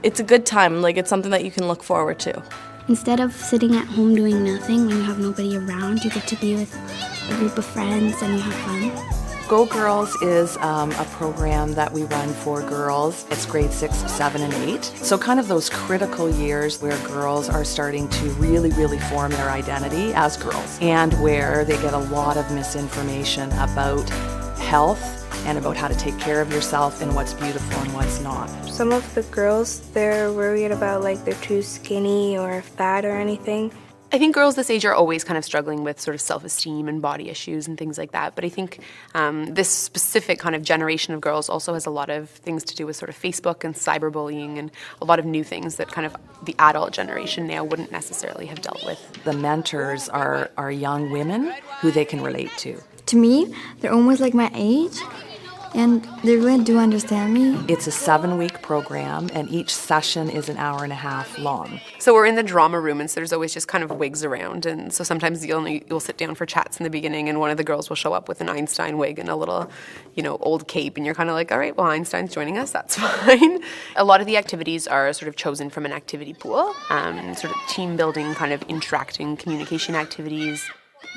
It's a good time, like it's something that you can look forward to. Instead of sitting at home doing nothing when you have nobody around, you get to be with a group of friends and you have fun. Go Girls is a program that we run for girls. It's grade 6, 7, and 8. So kind of those critical years where girls are starting to really form their identity as girls, and where they get a lot of misinformation about health and about how to take care of yourself and what's beautiful and what's not. Some of the girls, they're worried about like they're too skinny or fat or anything. I think girls this age are always kind of struggling with sort of self-esteem and body issues and things like that. But I think this specific kind of generation of girls also has a lot of things to do with sort of Facebook and cyberbullying and a lot of new things that kind of the adult generation now wouldn't necessarily have dealt with. The mentors are young women who they can relate to. To me, they're almost like my age, and they really do understand me. It's a 7-week program, and each session is an hour and a half long. So we're in the drama room, and so there's always just kind of wigs around. And so sometimes you'll sit down for chats in the beginning, and one of the girls will show up with an Einstein wig and a little, old cape, and you're kind of like, all right, well, Einstein's joining us, that's fine. A lot of the activities are sort of chosen from an activity pool, sort of team building, kind of interacting communication activities.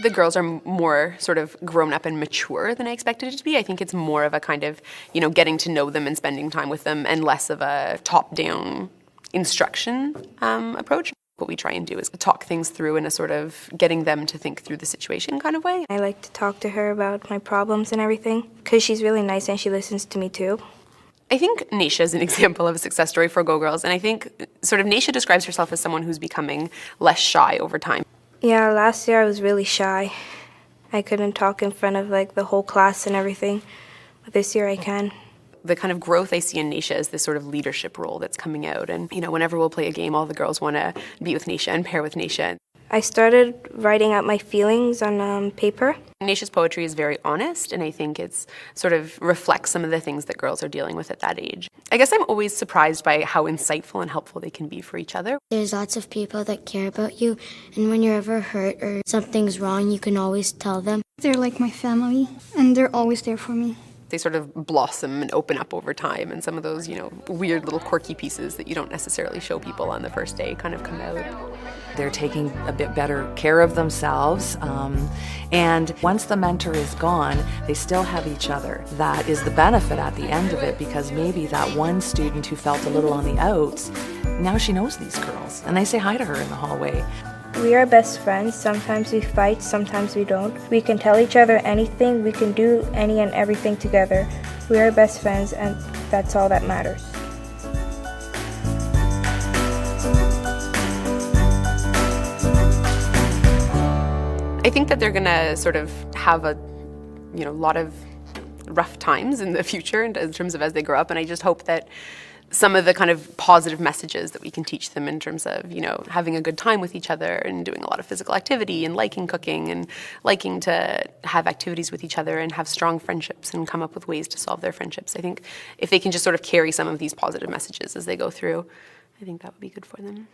The girls are more sort of grown up and mature than I expected it to be. I think it's more of a kind of, getting to know them and spending time with them and less of a top-down instruction approach. What we try and do is talk things through in a sort of getting them to think through the situation kind of way. I like to talk to her about my problems and everything because she's really nice and she listens to me too. I think Naisha is an example of a success story for Go Girls, and I think sort of Naisha describes herself as someone who's becoming less shy over time. Yeah, last year I was really shy. I couldn't talk in front of like the whole class and everything, but this year I can. The kind of growth I see in Naisha is this sort of leadership role that's coming out, and whenever we'll play a game, all the girls want to be with Naisha and pair with Naisha. I started writing out my feelings on paper. Naisha's poetry is very honest, and I think it's sort of reflects some of the things that girls are dealing with at that age. I guess I'm always surprised by how insightful and helpful they can be for each other. There's lots of people that care about you, and when you're ever hurt or something's wrong, you can always tell them. They're like my family, and they're always there for me. They sort of blossom and open up over time, and some of those, weird little quirky pieces that you don't necessarily show people on the first day kind of come out. They're taking a bit better care of themselves, and once the mentor is gone, they still have each other. That is the benefit at the end of it, because maybe that one student who felt a little on the outs, now she knows these girls, and they say hi to her in the hallway. We are best friends. Sometimes we fight, sometimes we don't. We can tell each other anything. We can do any and everything together. We are best friends, and that's all that matters. I think that they're going to sort of have a lot of rough times in the future in terms of as they grow up, and I just hope that some of the kind of positive messages that we can teach them in terms of, having a good time with each other and doing a lot of physical activity and liking cooking and liking to have activities with each other and have strong friendships and come up with ways to solve their friendships. I think if they can just sort of carry some of these positive messages as they go through, I think that would be good for them.